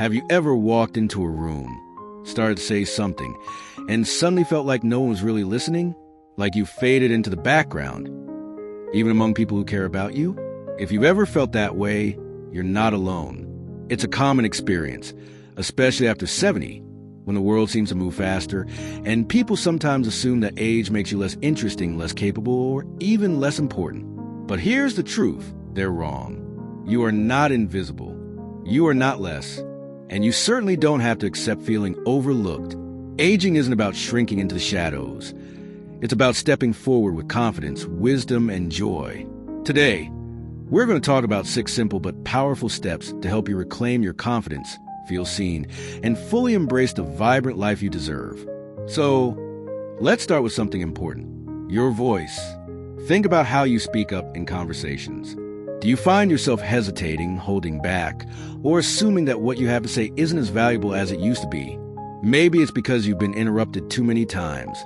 Have you ever walked into a room, started to say something, and suddenly felt like no one was really listening? Like you faded into the background, even among people who care about you? If you've ever felt that way, you're not alone. It's a common experience, especially after 70, when the world seems to move faster, and people sometimes assume that age makes you less interesting, less capable, or even less important. But here's the truth. They're wrong. You are not invisible. You are not less. And you certainly don't have to accept feeling overlooked. Aging isn't about shrinking into the shadows. It's about stepping forward with confidence, wisdom, and joy. Today, we're going to talk about 6 simple but powerful steps to help you reclaim your confidence, feel seen, and fully embrace the vibrant life you deserve. So, let's start with something important. Your voice. Think about how you speak up in conversations. Do you find yourself hesitating, holding back, or assuming that what you have to say isn't as valuable as it used to be? Maybe it's because you've been interrupted too many times,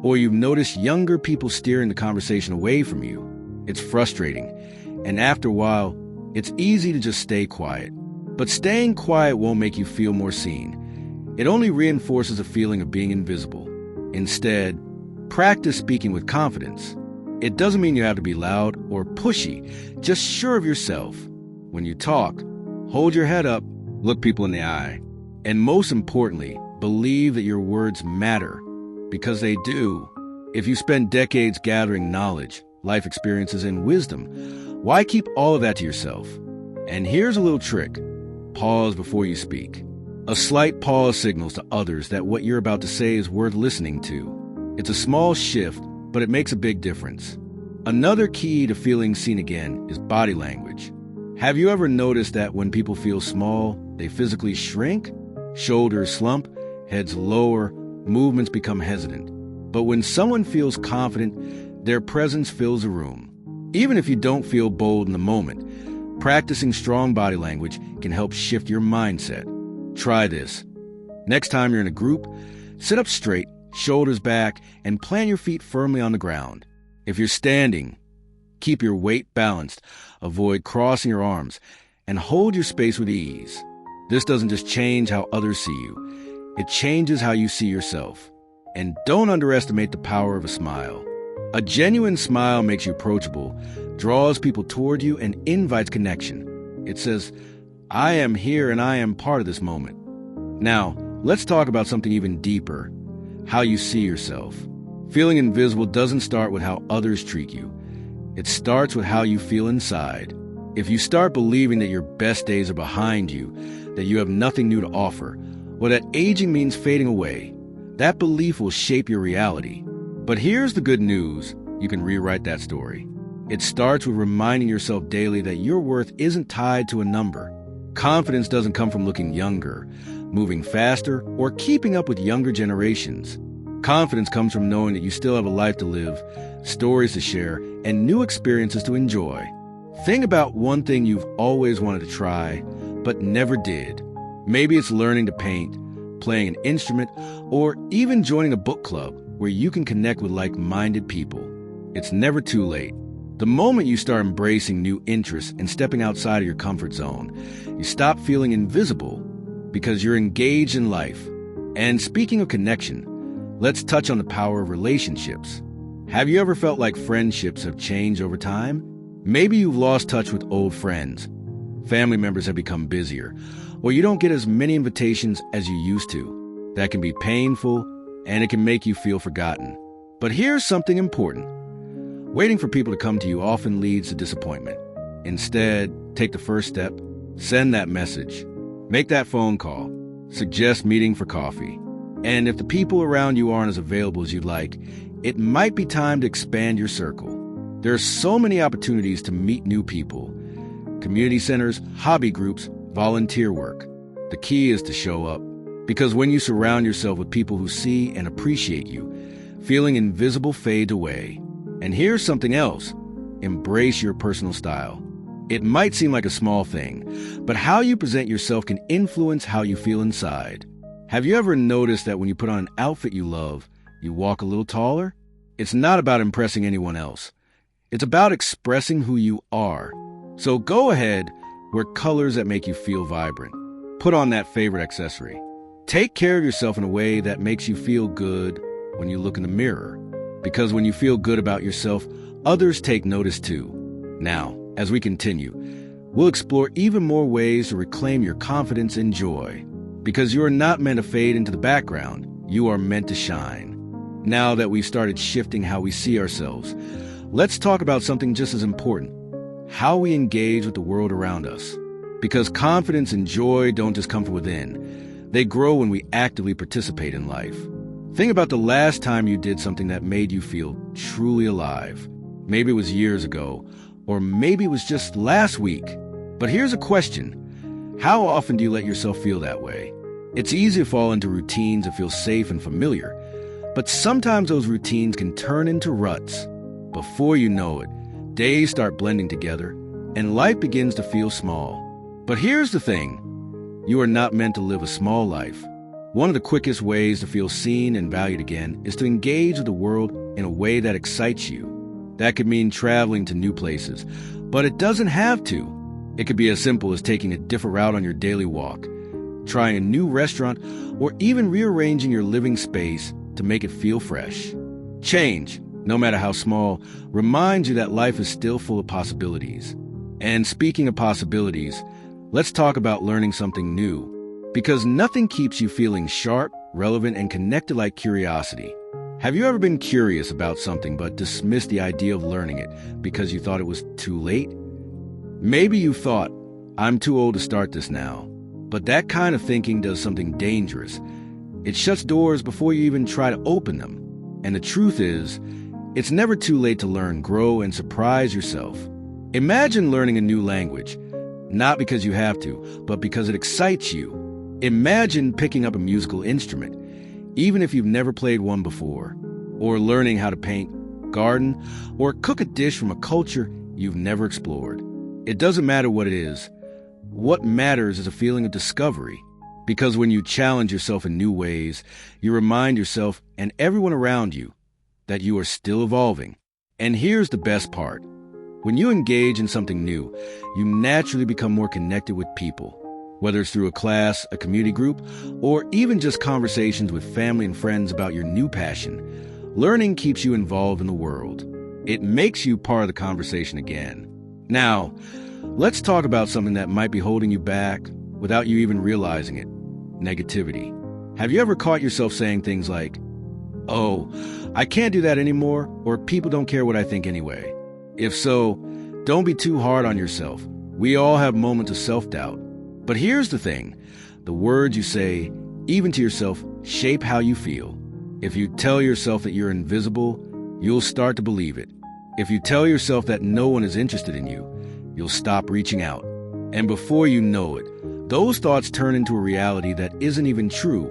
or you've noticed younger people steering the conversation away from you. It's frustrating, and after a while, it's easy to just stay quiet. But staying quiet won't make you feel more seen. It only reinforces a feeling of being invisible. Instead, practice speaking with confidence. It doesn't mean you have to be loud or pushy, just sure of yourself. When you talk, hold your head up, look people in the eye, and most importantly, believe that your words matter, because they do. If you spend decades gathering knowledge, life experiences, and wisdom, why keep all of that to yourself? And here's a little trick. Pause before you speak. A slight pause signals to others that what you're about to say is worth listening to. It's a small shift, but it makes a big difference. Another key to feeling seen again is body language. Have you ever noticed that when people feel small, they physically shrink? Shoulders slump, heads lower, movements become hesitant. But when someone feels confident, their presence fills a room. Even if you don't feel bold in the moment, practicing strong body language can help shift your mindset. Try this. Next time you're in a group, sit up straight, shoulders back, and plant your feet firmly on the ground. If you're standing, keep your weight balanced, avoid crossing your arms, and hold your space with ease. This doesn't just change how others see you, it changes how you see yourself. And don't underestimate the power of a smile. A genuine smile makes you approachable, draws people toward you, and invites connection. It says, I am here and I am part of this moment. Now, let's talk about something even deeper. How you see yourself. Feeling invisible doesn't start with how others treat you. It starts with how you feel inside. If you start believing that your best days are behind you, that you have nothing new to offer, or that aging means fading away, that belief will shape your reality. But here's the good news. You can rewrite that story. It starts with reminding yourself daily that your worth isn't tied to a number. Confidence doesn't come from looking younger, moving faster, or keeping up with younger generations. Confidence comes from knowing that you still have a life to live, stories to share, and new experiences to enjoy. Think about one thing you've always wanted to try, but never did. Maybe it's learning to paint, playing an instrument, or even joining a book club where you can connect with like-minded people. It's never too late. The moment you start embracing new interests and stepping outside of your comfort zone, you stop feeling invisible because you're engaged in life. And speaking of connection, let's touch on the power of relationships. Have you ever felt like friendships have changed over time? Maybe you've lost touch with old friends. Family members have become busier, or you don't get as many invitations as you used to. That can be painful, and it can make you feel forgotten. But here's something important. Waiting for people to come to you often leads to disappointment. Instead, take the first step, send that message, make that phone call, suggest meeting for coffee. And if the people around you aren't as available as you'd like, it might be time to expand your circle. There are so many opportunities to meet new people. Community centers, hobby groups, volunteer work. The key is to show up. Because when you surround yourself with people who see and appreciate you, feeling invisible fades away. And here's something else. Embrace your personal style. It might seem like a small thing, but how you present yourself can influence how you feel inside. Have you ever noticed that when you put on an outfit you love, you walk a little taller? It's not about impressing anyone else. It's about expressing who you are. So go ahead, wear colors that make you feel vibrant. Put on that favorite accessory. Take care of yourself in a way that makes you feel good when you look in the mirror. Because when you feel good about yourself, others take notice too. Now, as we continue, we'll explore even more ways to reclaim your confidence and joy. Because you are not meant to fade into the background, you are meant to shine. Now that we've started shifting how we see ourselves, let's talk about something just as important: how we engage with the world around us. Because confidence and joy don't just come from within. They grow when we actively participate in life. Think about the last time you did something that made you feel truly alive. Maybe it was years ago, or maybe it was just last week. But here's a question. How often do you let yourself feel that way? It's easy to fall into routines that feel safe and familiar, but sometimes those routines can turn into ruts. Before you know it, days start blending together, and life begins to feel small. But here's the thing. You are not meant to live a small life. One of the quickest ways to feel seen and valued again is to engage with the world in a way that excites you. That could mean traveling to new places, but it doesn't have to. It could be as simple as taking a different route on your daily walk, trying a new restaurant, or even rearranging your living space to make it feel fresh. Change, no matter how small, reminds you that life is still full of possibilities. And speaking of possibilities, let's talk about learning something new. Because nothing keeps you feeling sharp, relevant, and connected like curiosity. Have you ever been curious about something but dismissed the idea of learning it because you thought it was too late? Maybe you thought, I'm too old to start this now. But that kind of thinking does something dangerous. It shuts doors before you even try to open them. And the truth is, it's never too late to learn, grow, and surprise yourself. Imagine learning a new language, not because you have to, but because it excites you. Imagine picking up a musical instrument, even if you've never played one before, or learning how to paint, garden, or cook a dish from a culture you've never explored. It doesn't matter what it is. What matters is a feeling of discovery, because when you challenge yourself in new ways, you remind yourself and everyone around you that you are still evolving. And here's the best part. When you engage in something new, you naturally become more connected with people. Whether it's through a class, a community group, or even just conversations with family and friends about your new passion, learning keeps you involved in the world. It makes you part of the conversation again. Now, let's talk about something that might be holding you back without you even realizing it: negativity. Have you ever caught yourself saying things like, "Oh, I can't do that anymore," or "People don't care what I think anyway"? If so, don't be too hard on yourself. We all have moments of self-doubt. But here's the thing. The words you say, even to yourself, shape how you feel. If you tell yourself that you're invisible, you'll start to believe it. If you tell yourself that no one is interested in you, you'll stop reaching out. And before you know it, those thoughts turn into a reality that isn't even true.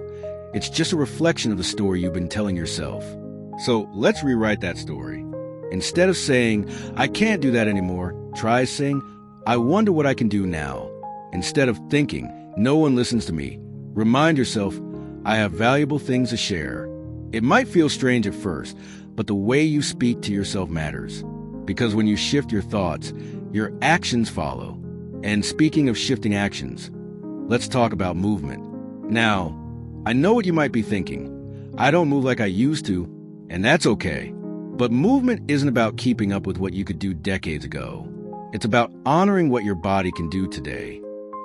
It's just a reflection of the story you've been telling yourself. So let's rewrite that story. Instead of saying, "I can't do that anymore," try saying, "I wonder what I can do now." Instead of thinking, "No one listens to me," remind yourself, "I have valuable things to share." It might feel strange at first, but the way you speak to yourself matters. Because when you shift your thoughts, your actions follow. And speaking of shifting actions, let's talk about movement. Now, I know what you might be thinking. I don't move like I used to, and that's okay. But movement isn't about keeping up with what you could do decades ago. It's about honoring what your body can do today.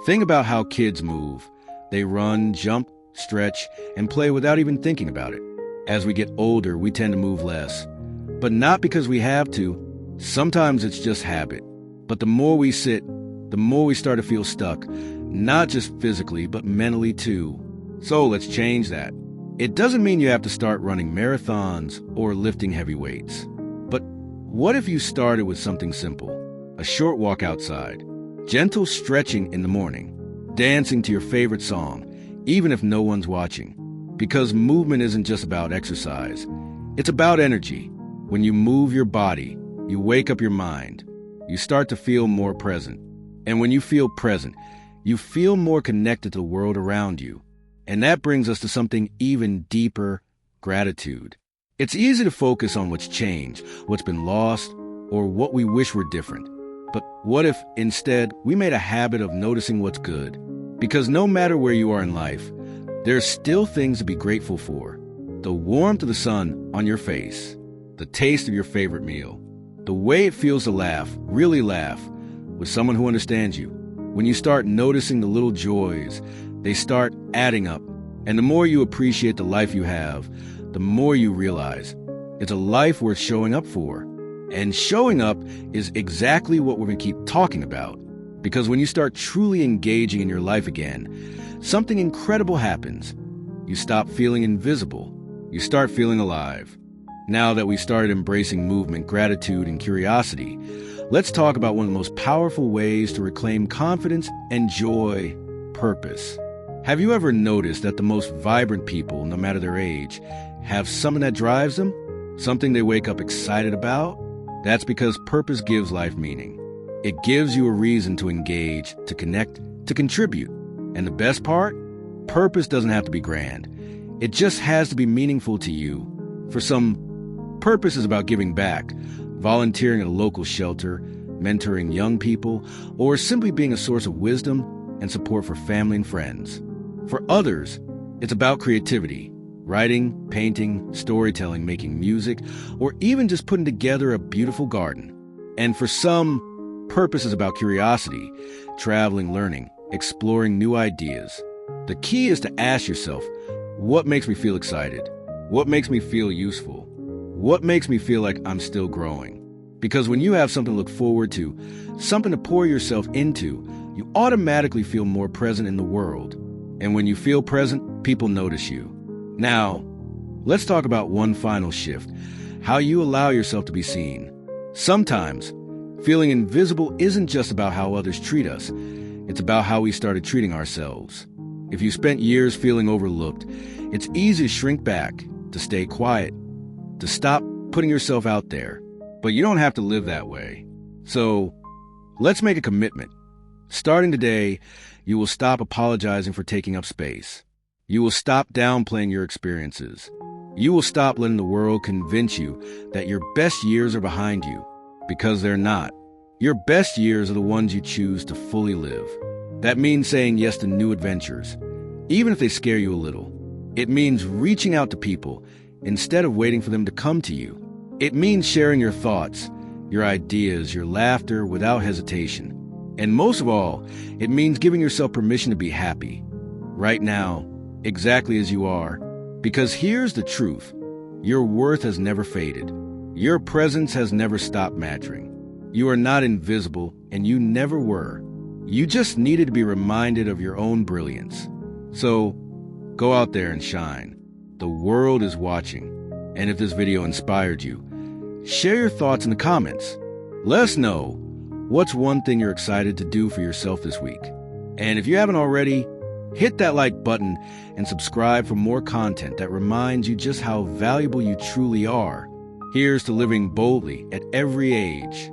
Think about how kids move. They run, jump, stretch, and play without even thinking about it. As we get older, we tend to move less. But not because we have to. Sometimes it's just habit. But the more we sit, the more we start to feel stuck, not just physically, but mentally too. So let's change that. It doesn't mean you have to start running marathons or lifting heavy weights. But what if you started with something simple? A short walk outside, gentle stretching in the morning, dancing to your favorite song, even if no one's watching. Because movement isn't just about exercise. It's about energy. When you move your body, you wake up your mind. You start to feel more present. And when you feel present, you feel more connected to the world around you. And that brings us to something even deeper: gratitude. It's easy to focus on what's changed, what's been lost, or what we wish were different. But what if, instead, we made a habit of noticing what's good? Because no matter where you are in life, there's still things to be grateful for. The warmth of the sun on your face, the taste of your favorite meal, the way it feels to laugh, really laugh, with someone who understands you. When you start noticing the little joys, they start adding up. And the more you appreciate the life you have, the more you realize it's a life worth showing up for. And showing up is exactly what we're going to keep talking about. Because when you start truly engaging in your life again, something incredible happens. You stop feeling invisible. You start feeling alive. Now that we started embracing movement, gratitude, and curiosity, let's talk about one of the most powerful ways to reclaim confidence and joy: purpose. Have you ever noticed that the most vibrant people, no matter their age, have something that drives them? Something they wake up excited about? That's because purpose gives life meaning. It gives you a reason to engage, to connect, to contribute. And the best part? Purpose doesn't have to be grand. It just has to be meaningful to you. For some, purpose is about giving back, volunteering at a local shelter, mentoring young people, or simply being a source of wisdom and support for family and friends. For others, it's about creativity, writing, painting, storytelling, making music, or even just putting together a beautiful garden. And for some, purpose is about curiosity, traveling, learning, exploring new ideas. The key is to ask yourself, what makes me feel excited? What makes me feel useful? What makes me feel like I'm still growing? Because when you have something to look forward to, something to pour yourself into, you automatically feel more present in the world. And when you feel present, people notice you. Now, let's talk about one final shift: how you allow yourself to be seen. Sometimes, feeling invisible isn't just about how others treat us. It's about how we started treating ourselves. If you spent years feeling overlooked, it's easy to shrink back, to stay quiet, to stop putting yourself out there. But you don't have to live that way. So, let's make a commitment. Starting today, you will stop apologizing for taking up space. You will stop downplaying your experiences. You will stop letting the world convince you that your best years are behind you, because they're not. Your best years are the ones you choose to fully live. That means saying yes to new adventures, even if they scare you a little. It means reaching out to people instead of waiting for them to come to you. It means sharing your thoughts, your ideas, your laughter without hesitation. And most of all, it means giving yourself permission to be happy, right now, exactly as you are. Because here's the truth: your worth has never faded. Your presence has never stopped mattering. You are not invisible, and you never were. You just needed to be reminded of your own brilliance. So, go out there and shine. The world is watching. And if this video inspired you, share your thoughts in the comments. Let us know what's one thing you're excited to do for yourself this week. And if you haven't already, hit that like button and subscribe for more content that reminds you just how valuable you truly are. Here's to living boldly at every age.